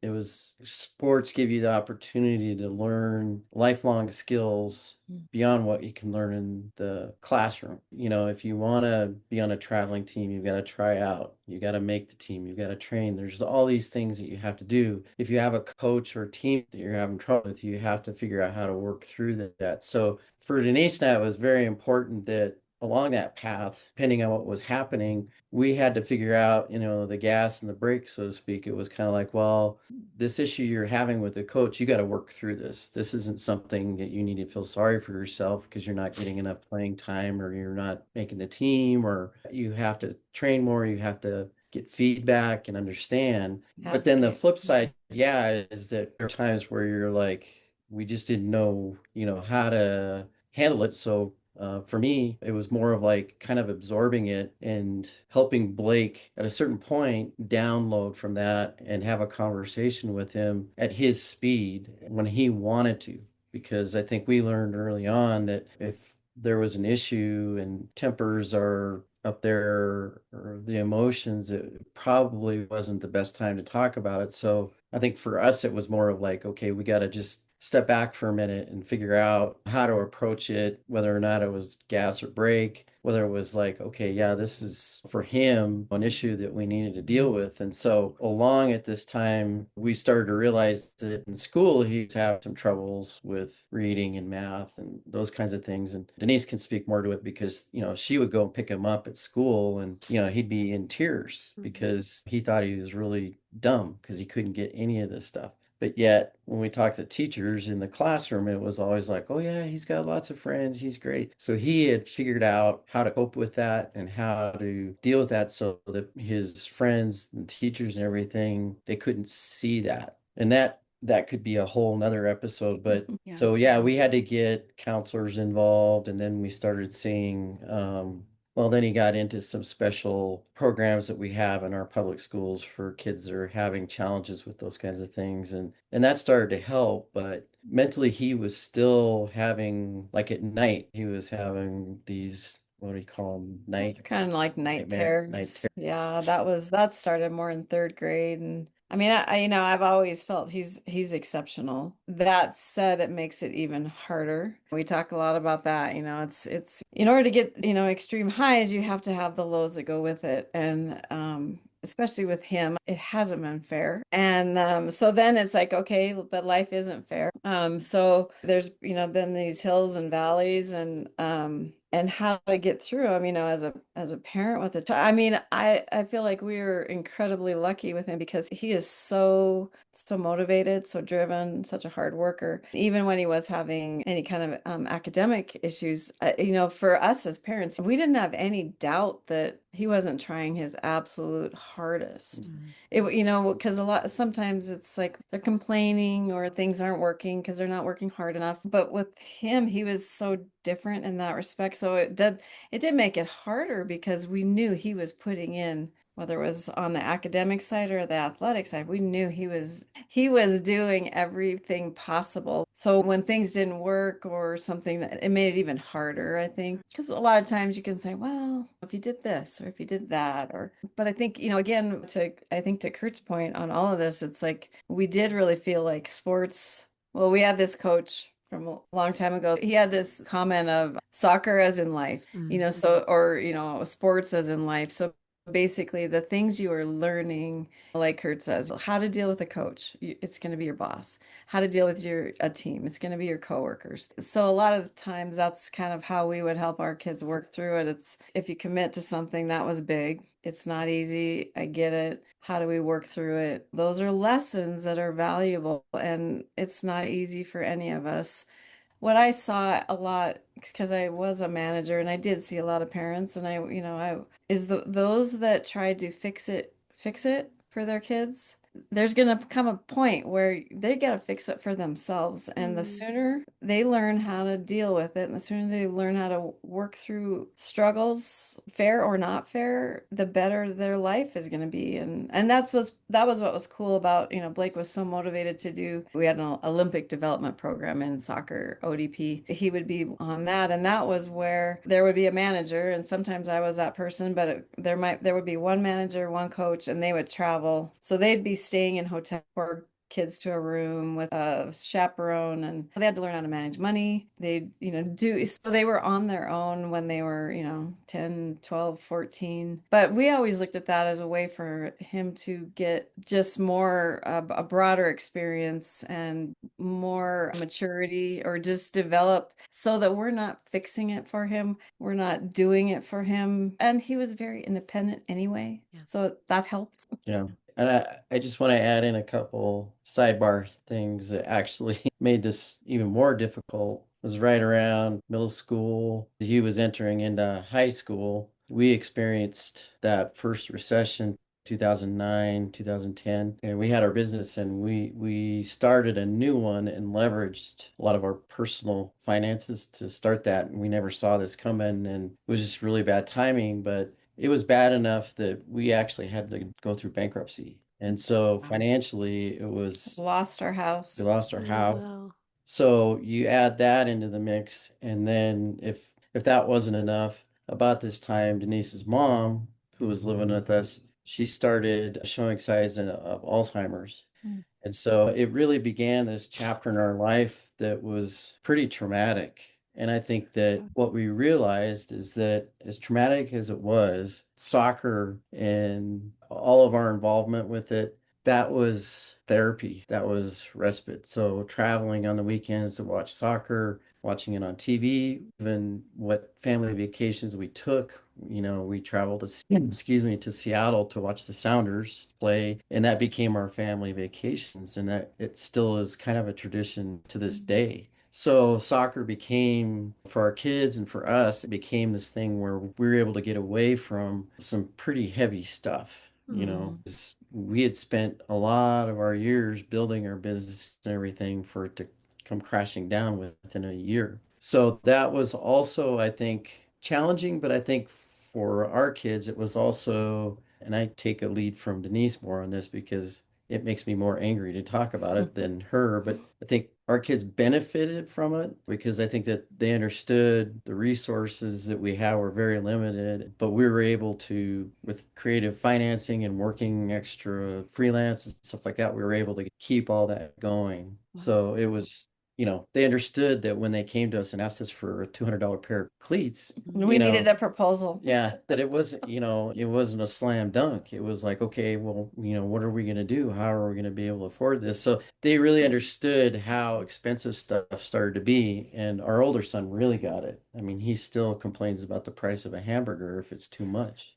S4: sports give you the opportunity to learn lifelong skills beyond what you can learn in the classroom. If you want to be on a traveling team, you've got to try out, you got to make the team, you've got to train. There's all these things that you have to do. If you have a coach or a team that you're having trouble with, you have to figure out how to work through that. So for Denise and I, it was very important that along that path, depending on what was happening, we had to figure out, the gas and the brake, so to speak. It was kind of like, well, this issue you're having with the coach, you got to work through this. This isn't something that you need to feel sorry for yourself because you're not getting enough playing time or you're not making the team or you have to train more. You have to get feedback and understand. But then the flip side, is that there are times where you're like, we just didn't know, how to handle it. So for me, it was more of like kind of absorbing it and helping Blake at a certain point download from that and have a conversation with him at his speed when he wanted to. Because I think we learned early on that if there was an issue and tempers are up there or the emotions, it probably wasn't the best time to talk about it. So I think for us, it was more of like, okay, we got to just step back for a minute and figure out how to approach it, whether or not it was gas or brake, whether it was like, okay, yeah, this is for him an issue that we needed to deal with. And so along at this time, we started to realize that in school, he's having some troubles with reading and math and those kinds of things. And Denise can speak more to it because, she would go and pick him up at school and, he'd be in tears because he thought he was really dumb because he couldn't get any of this stuff. But yet, when we talked to teachers in the classroom, it was always like, oh, yeah, he's got lots of friends. He's great. So he had figured out how to cope with that and how to deal with that so that his friends and teachers and everything, they couldn't see that. And that could be a whole nother episode. But
S1: Yeah.
S4: so, yeah, we had to get counselors involved. And then we started seeing, well, then he got into some special programs that we have in our public schools for kids that are having challenges with those kinds of things. And that started to help, but mentally he was still having, like at night, he was having these, what do you call them?
S3: Kind of like night
S4: nightmare-
S3: terrors. Yeah, that started more in third grade. And I mean, I've always felt he's exceptional. That said, it makes it even harder. We talk a lot about that. It's in order to get, extreme highs, you have to have the lows that go with it. And especially with him, it hasn't been fair. And so then it's like, okay, but life isn't fair. So there's, been these hills and valleys and how to get through them, as a parent with a child. I mean, I feel like we are incredibly lucky with him because he is so motivated, so driven, such a hard worker. Even when he was having any kind of academic issues, for us as parents, we didn't have any doubt that he wasn't trying his absolute hardest. Because sometimes it's like they're complaining or things aren't working because they're not working hard enough. But with him, he was so different in that respect. So it did make it harder because we knew he was putting in, whether it was on the academic side or the athletic side, we knew he was doing everything possible. So when things didn't work or something, that it made it even harder, I think, because a lot of times you can say, well, if you did this or if you did that, but I think, again, to Kurt's point on all of this, it's like we did really feel like sports. Well, we had this coach from a long time ago. He had this comment of soccer as in life, sports as in life. So basically the things you are learning, like Kurt says, how to deal with a coach, it's going to be your boss. How to deal with a team, it's going to be your coworkers. So a lot of times that's kind of how we would help our kids work through it. It's if you commit to something that was big, it's not easy. I get it. How do we work through it? Those are lessons that are valuable, and it's not easy for any of us. What I saw a lot, because I was a manager and I did see a lot of parents, and those that tried to fix it for their kids. There's going to come a point where they got to fix it for themselves. And the sooner they learn how to deal with it and the sooner they learn how to work through struggles, fair or not fair, the better their life is going to be. And that was what was cool about, Blake was so motivated to do. We had an Olympic development program in soccer, ODP. He would be on that. And that was where there would be a manager. And sometimes I was that person, but there would be one manager, one coach, and they would travel. So they'd be staying in hotel for kids to a room with a chaperone, and they had to learn how to manage money. They, so they were on their own when they were, 10, 12, 14. But we always looked at that as a way for him to get just more, a broader experience and more maturity, or just develop, so that we're not fixing it for him. We're not doing it for him. And he was very independent anyway. Yeah. So that helped.
S4: Yeah. And I just want to add in a couple sidebar things that actually made this even more difficult. It was right around middle school. He was entering into high school. We experienced that first recession, 2009, 2010, and we had our business, and we started a new one and leveraged a lot of our personal finances to start that. And we never saw this coming, and it was just really bad timing, but it was bad enough that we actually had to go through bankruptcy. And so financially, it was
S3: lost our house.
S4: We lost our house.
S2: Wow.
S4: So you add that into the mix, and then if that wasn't enough, about this time, Denise's mom, who was living with us, she started showing signs of Alzheimer's. And so it really began this chapter in our life that was pretty traumatic. And I think that what we realized is that, as traumatic as it was, soccer and all of our involvement with it, that was therapy. That was respite. So traveling on the weekends to watch soccer, watching it on TV, even what family vacations we took We traveled to Seattle to watch the Sounders play, and that became our family vacations, and that it still is kind of a tradition to this day. So soccer became, for our kids and for us, it became this thing where we were able to get away from some pretty heavy stuff, 'cause we had spent a lot of our years building our business and everything for it to come crashing down within a year. So that was also, I think, challenging, but I think for our kids, it was also, and I take a lead from Denise more on this because it makes me more angry to talk about it than her. But I think our kids benefited from it because I think that they understood the resources that we have were very limited, but we were able to, with creative financing and working extra freelance and stuff like that, we were able to keep all that going. So it was, they understood that when they came to us and asked us for a $200 pair of cleats,
S3: We needed a proposal.
S4: yeah, that it wasn't, it wasn't a slam dunk. It was like, okay, well, what are we going to do? How are we going to be able to afford this? So they really understood how expensive stuff started to be. And our older son really got it. I mean, he still complains about the price of a hamburger if it's too much.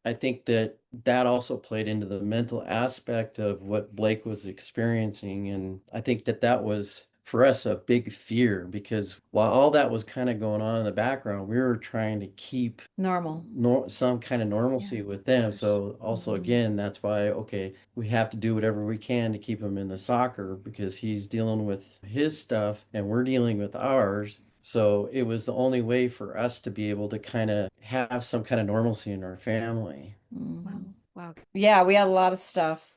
S4: I think that also played into the mental aspect of what Blake was experiencing. And I think that was for us a big fear because while all that was kind of going on in the background, we were trying to keep some kind of normalcy with them. So also again, that's why, okay, we have to do whatever we can to keep him in the soccer because he's dealing with his stuff and we're dealing with ours. So it was the only way for us to be able to kind of have some kind of normalcy in our family.
S1: Wow.
S3: Yeah, we had a lot of stuff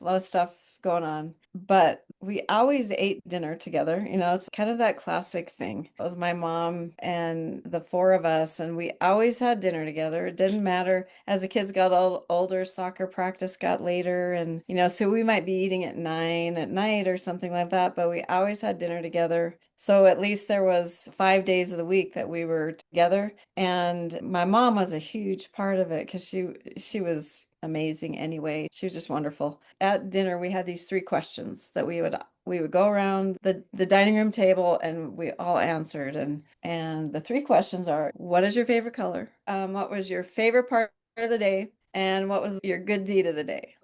S3: going on, but we always ate dinner together. It's kind of that classic thing. It was my mom and the four of us, and we always had dinner together. It didn't matter. As the kids got older, soccer practice got later, and, so we might be eating at 9 at night or something like that, but we always had dinner together. So at least there was 5 days of the week that we were together. And my mom was a huge part of it because she was amazing anyway. She was just wonderful. At dinner, we had these 3 questions that we would go around the dining room table and we all answered. And the 3 questions are, what is your favorite color? What was your favorite part of the day? And what was your good deed of the day?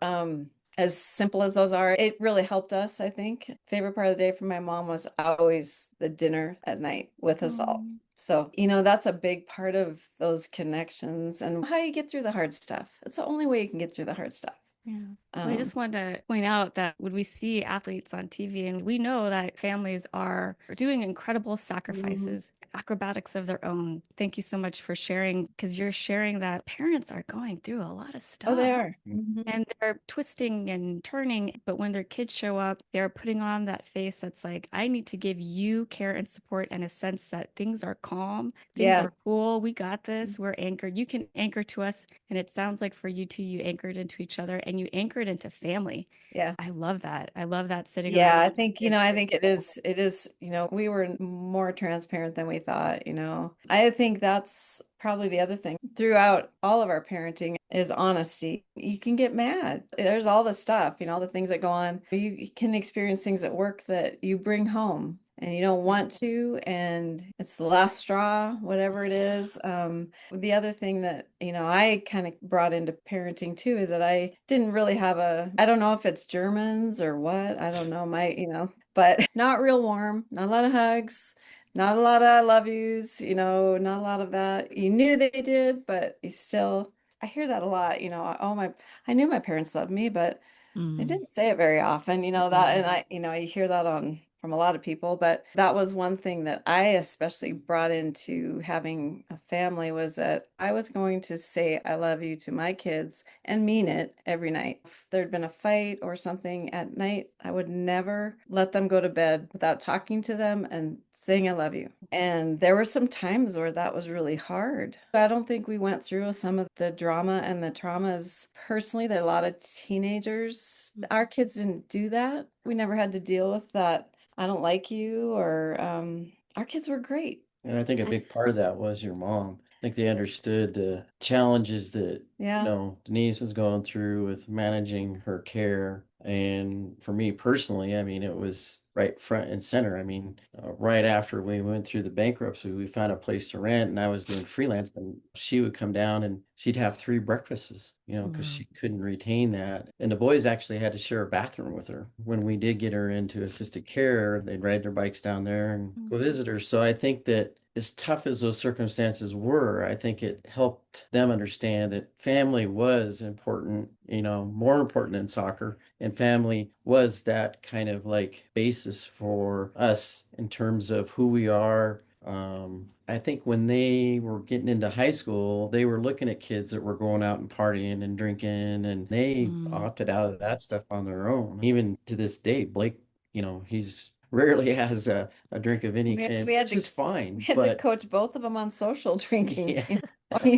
S3: As simple as those are, it really helped us, I think. Favorite part of the day for my mom was always the dinner at night with us all. So, that's a big part of those connections and how you get through the hard stuff. It's the only way you can get through the hard stuff.
S1: Yeah. Well, I just wanted to point out that when we see athletes on TV, and we know that families are doing incredible sacrifices, acrobatics of their own. Thank you so much for sharing, because you're sharing that parents are going through a lot of stuff.
S3: Oh, they are.
S1: And they're twisting and turning, but when their kids show up, they're putting on that face that's like, I need to give you care and support and a sense that things are calm, things are cool, we got this, we're anchored. You can anchor to us. And it sounds like for you two, you anchored into each other and you anchored into family.
S3: Yeah.
S1: I love that. I love that sitting
S3: Yeah,
S1: around.
S3: I think, I think it is, we were more transparent than we thought, I think that's probably the other thing throughout all of our parenting is honesty. You can get mad. There's all the stuff, all the things that go on. You can experience things at work that you bring home and you don't want to, and it's the last straw, whatever it is. The other thing that, I kind of brought into parenting too is that I didn't really have I don't know if it's Germans or what, I don't know, but not real warm, not a lot of hugs, not a lot of I love yous, not a lot of that. You knew they did, but I hear that a lot, I knew my parents loved me, but they didn't say it very often, that, and I hear that from a lot of people, but that was one thing that I especially brought into having a family was that I was going to say I love you to my kids and mean it every night. If there'd been a fight or something at night, I would never let them go to bed without talking to them and saying I love you. And there were some times where that was really hard. I don't think we went through some of the drama and the traumas personally that a lot of teenagers, our kids didn't do that. We never had to deal with that. I don't like you, or our kids were great.
S4: And I think a big part of that was your mom. think they understood the challenges that,
S3: Yeah.
S4: Denise was going through with managing her care. And for me personally, I mean, it was right front and center. I mean, right after we went through the bankruptcy, we found a place to rent and I was doing freelance, and she would come down and she'd have 3 breakfasts, because she couldn't retain that. And the boys actually had to share a bathroom with her. When we did get her into assisted care, they'd ride their bikes down there and go visit her. So I think that as tough as those circumstances were, I think it helped them understand that family was important, more important than soccer. And family was that kind of like basis for us in terms of who we are. I think when they were getting into high school, they were looking at kids that were going out and partying and drinking, and they opted out of that stuff on their own. Even to this day, Blake, he's rarely has a drink of any kind, which is fine.
S3: We had to coach both of them on social drinking.
S4: Yeah.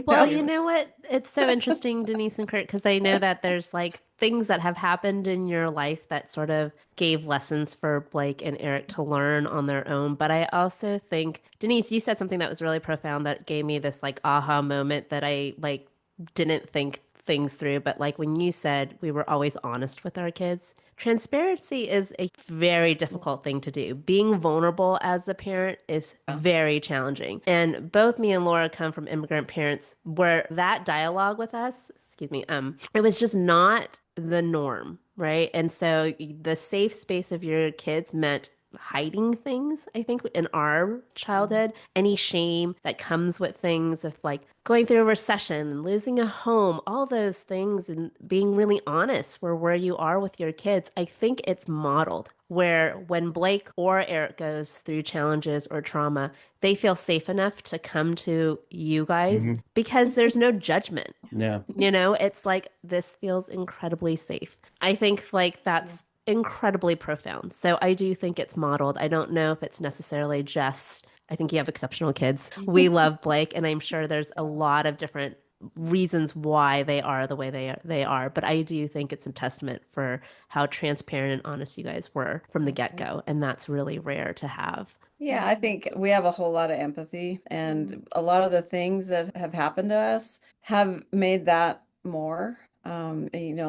S2: Well, you know what? It's so interesting, Denise and Kurt, because I know that there's like things that have happened in your life that sort of gave lessons for Blake and Eric to learn on their own. But I also think, Denise, you said something that was really profound that gave me this like aha moment that I like didn't think things through. But like when you said we were always honest with our kids, transparency is a very difficult thing to do. Being vulnerable as a parent is very challenging. And both me and Laura come from immigrant parents where that dialogue with us, it was just not the norm, right? And so the safe space of your kids meant hiding things. I think in our childhood, any shame that comes with things of like going through a recession and losing a home, all those things, and being really honest where you are with your kids, I think it's modeled where when Blake or Eric goes through challenges or trauma, they feel safe enough to come to you guys because there's no judgment.
S4: Yeah.
S2: It's like, this feels incredibly safe. I think like that's incredibly profound. So I do think it's modeled. I don't know if it's necessarily just, I think you have exceptional kids. We love Blake, and I'm sure there's a lot of different reasons why they are the way they are. But I do think it's a testament for how transparent and honest you guys were from the get-go. And that's really rare to have.
S3: Yeah, I think we have a whole lot of empathy, and a lot of the things that have happened to us have made that more.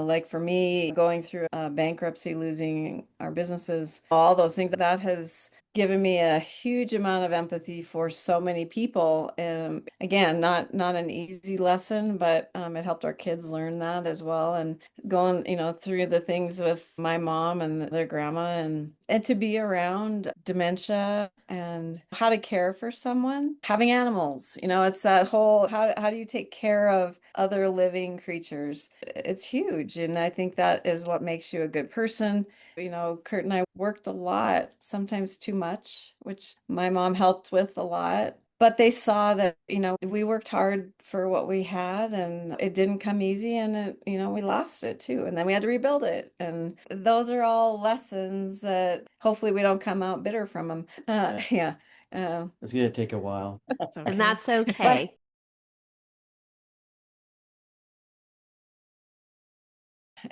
S3: Like for me, going through bankruptcy, losing our businesses, all those things, that has given me a huge amount of empathy for so many people. And again, not an easy lesson, but it helped our kids learn that as well. And going, through the things with my mom and their grandma, and to be around dementia and how to care for someone, having animals, it's that whole, how do you take care of other living creatures? It's huge. And I think that is what makes you a good person. Kurt and I worked a lot, sometimes too much, which my mom helped with a lot. But they saw that, we worked hard for what we had, and it didn't come easy, and we lost it too. And then we had to rebuild it. And those are all lessons that hopefully we don't come out bitter from them. Yeah.
S4: It's going to take a while.
S2: And that's okay.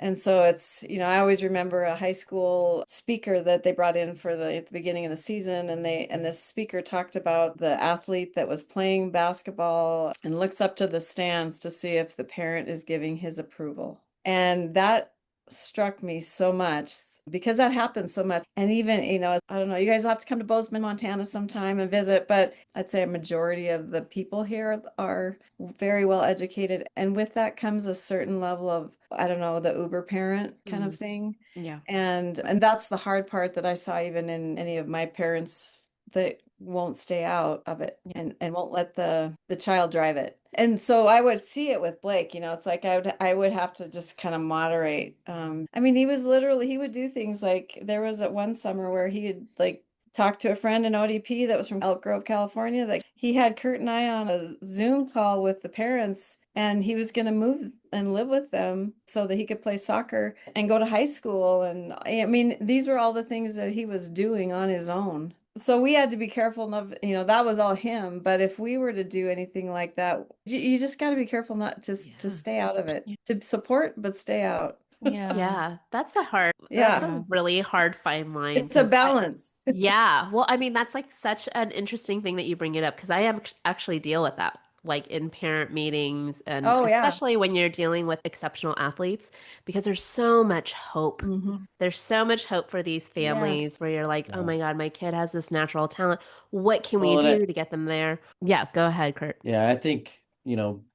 S3: And so it's, I always remember a high school speaker that they brought in for at the beginning of the season. And this speaker talked about the athlete that was playing basketball and looks up to the stands to see if the parent is giving his approval. And that struck me so much, because that happens so much. And even, I don't know, you guys will have to come to Bozeman, Montana sometime and visit, but I'd say a majority of the people here are very well educated. And with that comes a certain level of, I don't know, the Uber parent kind of thing.
S1: Yeah.
S3: And that's the hard part that I saw even in any of my parents that won't stay out of it and won't let the child drive it. And so I would see it with Blake, it's like I would have to just kind of moderate. He would do things like, there was one summer where he had like talked to a friend in ODP that was from Elk Grove, California, that he had Kurt and I on a Zoom call with the parents, and he was going to move and live with them so that he could play soccer and go to high school. And these were all the things that he was doing on his own. So we had to be careful of, that was all him. But if we were to do anything like that, you just got to be careful not to stay out of it, to support, but stay out.
S2: Yeah. That's a really hard fine line.
S3: It's a balance.
S2: Yeah. Well, that's like such an interesting thing that you bring it up, because I actually deal with that like in parent meetings, and
S3: Oh, yeah.
S2: especially when you're dealing with exceptional athletes, because there's so much hope.
S3: Mm-hmm.
S2: There's so much hope for these
S3: Yes.
S2: families where you're like, oh
S4: Yeah.
S2: my God, my kid has this natural talent. What can we
S4: Well, and
S2: do to get them there? Yeah, go ahead, Kurt.
S4: I think,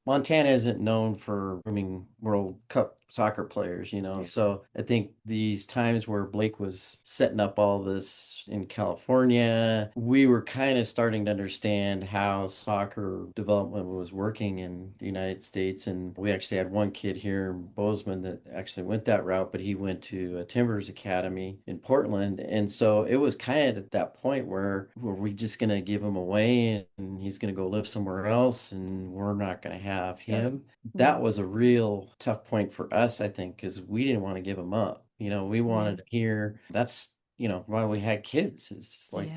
S4: Montana isn't known for grooming World Cup soccer players, So I think these times where Blake was setting up all this in California, we were kind of starting to understand how soccer development was working in the United States. And we actually had one kid here in Bozeman that actually went that route, but he went to a Timbers Academy in Portland. And so it was kind of at that point where were we just going to give him away and he's going to go live somewhere else and we're not going to have him. That was a real tough point for us, I think, because we didn't want to give him up. We wanted to hear that's why we had kids. It's like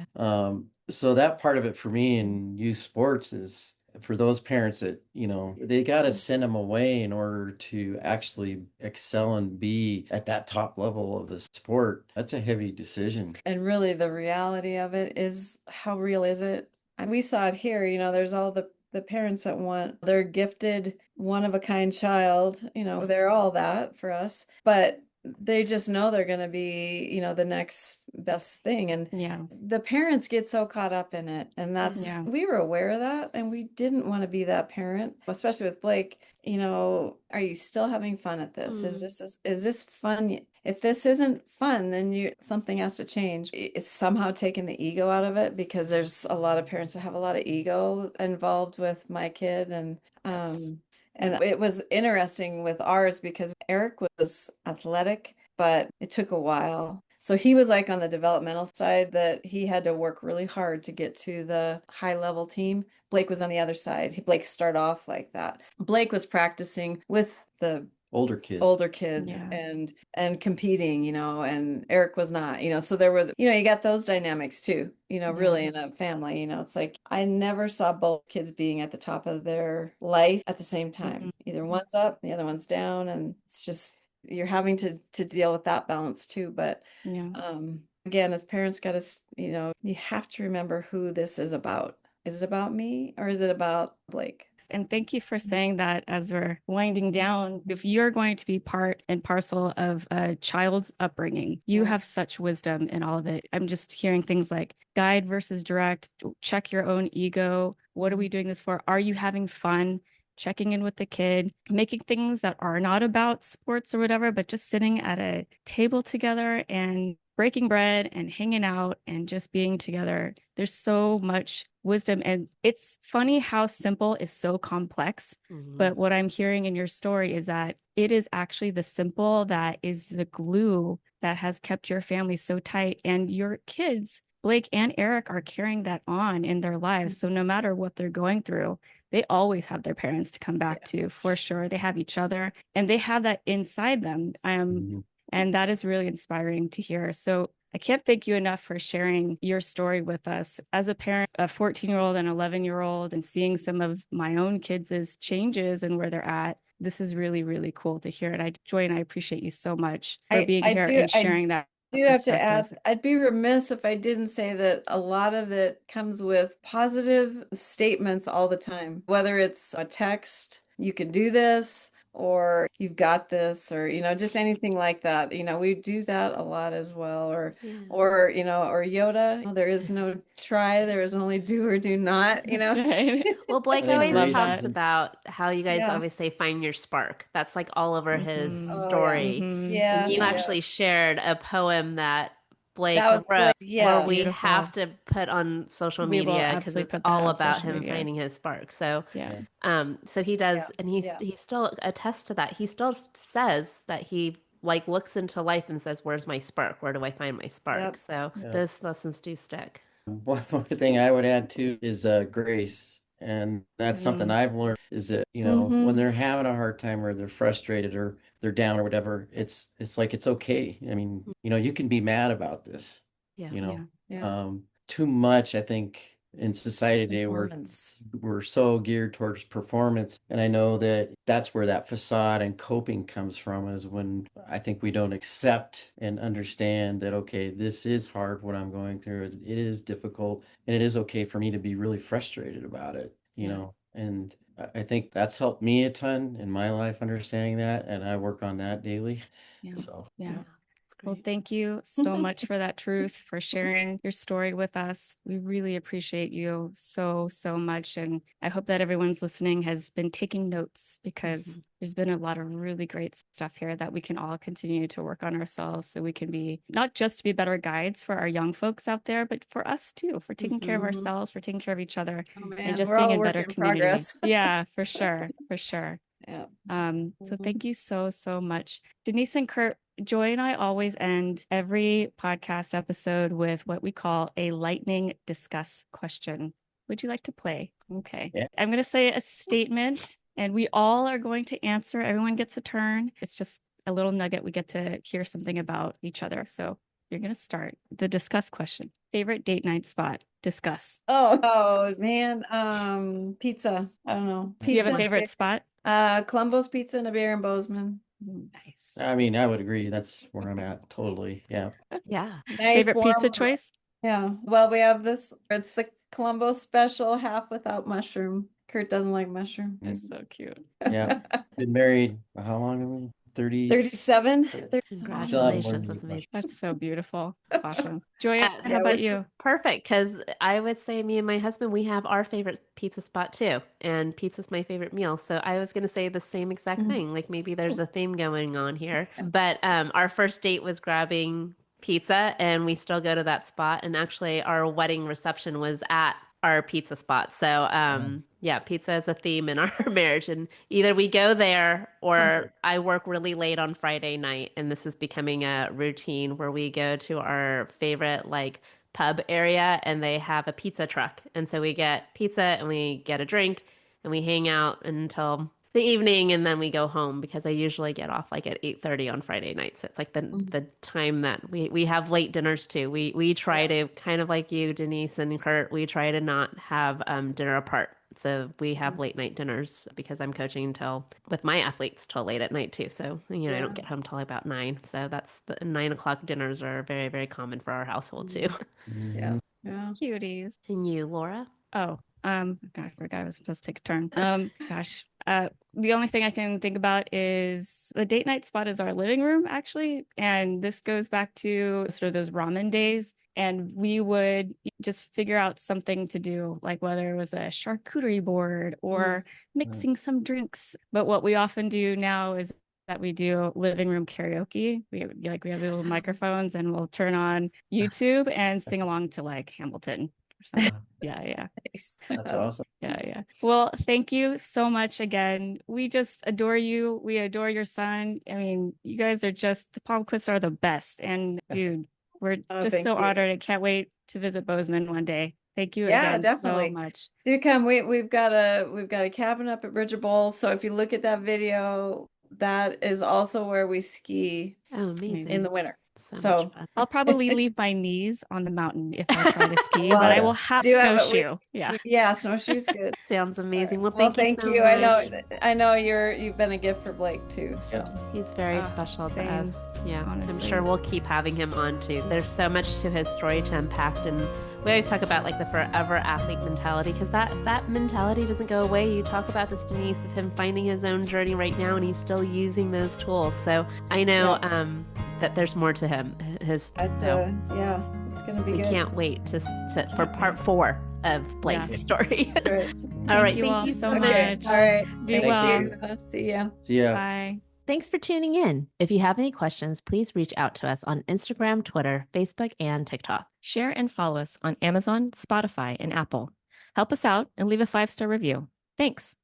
S4: so that part of it for me in youth sports is for those parents that they got to send them away in order to actually excel and be at that top level of the sport. That's a heavy decision.
S3: And really, the reality of it is, how real is it? And we saw it here, there's all the parents that want their gifted, one-of-a-kind child, they're all that for us, but they just know they're going to be, the next best thing. And the parents get so caught up in it. And that's, we were aware of that. And we didn't want to be that parent, especially with Blake. Are you still having fun at this? Is this fun? If this isn't fun, then something has to change. It's somehow taking the ego out of it, because there's a lot of parents that have a lot of ego involved with my kid. And and it was interesting with ours because Eric was athletic, but it took a while. So he was like on the developmental side, that he had to work really hard to get to the high level team. Blake was on the other side. Blake started off like that. Blake was practicing with the
S4: older kid
S3: and competing, and Eric was not, so there were, you got those dynamics too, really in a family, it's like I never saw both kids being at the top of their life at the same time. Either one's up, the other one's down, and it's just, you're having to deal with that balance too. But again, as parents, you have to remember who this is about. Is it about me, or is it about Blake?
S1: And thank you for saying that as we're winding down. If you're going to be part and parcel of a child's upbringing, you have such wisdom in all of it. I'm just hearing things like guide versus direct, check your own ego. What are we doing this for? Are you having fun? Checking in with the kid, making things that are not about sports or whatever, but just sitting at a table together and breaking bread and hanging out and just being together. There's so much wisdom. And it's funny how simple is so complex. But what I'm hearing in your story is that it is actually the simple that is the glue that has kept your family so tight. And your kids, Blake and Eric, are carrying that on in their lives. So no matter what they're going through, they always have their parents to come back to, for sure. They have each other and they have that inside them. And that is really inspiring to hear. So I can't thank you enough for sharing your story with us. As a parent, a 14-year-old and 11-year-old, and seeing some of my own kids' changes and where they're at, this is really, really cool to hear. And Joy and I appreciate you so much for being here and sharing that.
S3: I do have to add, I'd be remiss if I didn't say that a lot of it comes with positive statements all the time, whether it's a text, you can do this, or you've got this, or, just anything like that. We do that a lot as well. Or Yoda, there is no try, there is only do or do not,
S1: Right.
S2: Well, Blake always talks
S1: that.
S2: about how you guys always say, find your spark. That's like all over his story. And you actually shared a poem that Blake wrote where we have to put on social media, because it's all about him finding his spark. So so he does, and he still attests to that. He still says that he like looks into life and says, where's my spark? Where do I find my spark? So those lessons do stick.
S4: One more thing I would add too is grace. And that's something I've learned, is that, when they're having a hard time or they're frustrated or they're down or whatever, it's like, it's okay. I mean, you can be mad about this, too much, I think, in society today, we're so geared towards performance. And I know that that's where that facade and coping comes from, is when I think we don't accept and understand that, okay, this is hard, what I'm going through. It is difficult, and it is okay for me to be really frustrated about it, And I think that's helped me a ton in my life, understanding that. And I work on that daily.
S1: Yeah.
S4: So,
S1: Yeah.
S2: That's
S1: Well,
S2: great.
S1: thank you so much for that truth, for sharing your story with us. We really appreciate you so, so much. And I hope that everyone's listening has been taking notes, because there's been a lot of really great stuff here that we can all continue to work on ourselves, so we can be not just to be better guides for our young folks out there, but for us too, for taking care of ourselves, for taking care of each other,
S3: Oh,
S1: and
S3: man,
S1: just
S3: we're
S1: being
S3: all a
S1: in
S3: work
S1: better
S3: in
S1: community.
S3: progress.
S1: Yeah, for sure. For sure.
S3: Yeah.
S1: So thank you so, so much. Denise and Kurt, Joy and I always end every podcast episode with what we call a lightning discuss question. Would you like to play? Okay.
S4: Yeah.
S1: I'm going to say a statement and we all are going to answer. Everyone gets a turn. It's just a little nugget. We get to hear something about each other. So you're going to start the discuss question. Favorite date night spot? Discuss.
S3: Oh man. Pizza. I don't know.
S1: Do you have a
S3: Pizza.
S1: favorite spot?
S3: Columbo's Pizza and a beer in Bozeman.
S1: Nice.
S4: I mean, I would agree. That's where I'm at. Totally. Yeah.
S2: Yeah.
S3: Nice
S1: Favorite
S3: warm.
S1: pizza choice?
S3: Yeah. Well, we have this. It's the Columbo special, half without mushroom. Kurt doesn't like mushroom.
S1: That's so cute.
S4: Yeah. Been married, how long have we?
S3: 37.
S4: Still have
S2: Congratulations.
S4: more
S2: That's amazing.
S1: That's so beautiful. Awesome. Joya, how
S3: yeah,
S1: about
S3: with
S1: you?
S2: Perfect, because I would say me and my husband, we have our favorite pizza spot too, and pizza's my favorite meal. So I was going to say the same exact thing. Like maybe there's a theme going on here. But our first date was grabbing pizza, and we still go to that spot. And actually, our wedding reception was at our pizza spot. So yeah, pizza is a theme in our marriage, and either we go there or I work really late on Friday night, and this is becoming a routine where we go to our favorite like pub area, and they have a pizza truck, and so we get pizza and we get a drink and we hang out until the evening, and then we go home, because I usually get off like at 8:30 on Friday night. So it's like the time that we have late dinners too. We try to, kind of like you, Denise and Kurt, we try to not have dinner apart. So we have late night dinners, because I'm coaching with my athletes till late at night too. So, I don't get home till about 9. So that's the 9 o'clock dinners are very, very common for our household too.
S3: Yeah. Yeah.
S1: Cuties.
S2: And you, Laura?
S1: Oh, God, I forgot I was supposed to take a turn. Gosh, the only thing I can think about is the date night spot is our living room, actually. And this goes back to sort of those ramen days. And we would just figure out something to do, like whether it was a charcuterie board or mixing some drinks. But what we often do now is that we do living room karaoke. We have little microphones, and we'll turn on YouTube and sing along to like Hamilton or something. Yeah.
S3: Nice.
S4: That's awesome.
S1: Yeah. Well, thank you so much again. We just adore you. We adore your son. I mean, you guys are just, the Palmquists are the best. And dude, we're just
S3: thank
S1: so
S3: you.
S1: honored. I can't wait to visit Bozeman one day. Thank you
S3: Yeah,
S1: again
S3: definitely.
S1: so much.
S3: Do come. We've got a cabin up at Bridger Bowl. So if you look at that video, that is also where we ski
S2: Oh, amazing.
S3: in the winter.
S2: So
S3: So
S2: much fun.
S1: I'll probably leave my knees on the mountain if I try to ski, but I will have
S3: Do have
S1: snowshoe. Yeah.
S3: Yeah, snowshoes good.
S2: Sounds amazing. Well,
S3: Well,
S2: thank you so
S3: you.
S2: much.
S3: I know you've been a gift for Blake too. So
S2: He's very special to
S1: same,
S2: us. Yeah, I'm
S1: honestly.
S2: sure we'll keep having him on too. There's so much to his story to unpack, and we always talk about like the forever athlete mentality, because that mentality doesn't go away. You talk about this, Denise, of him finding his own journey right now, and he's still using those tools. So I know that there's more to him. It's
S3: gonna be
S2: we
S3: good.
S2: can't wait for part 4 of Blake's story.
S3: Great.
S2: All right,
S1: Thank you all so
S3: Okay.
S1: much.
S3: All right.
S1: Be
S3: Thank
S1: well.
S3: you. See ya.
S4: See ya.
S1: Bye.
S2: Thanks for tuning in. If you have any questions, please reach out to us on Instagram, Twitter, Facebook, and TikTok.
S1: Share and follow us on Amazon, Spotify, and Apple. Help us out and leave a 5-star review. Thanks.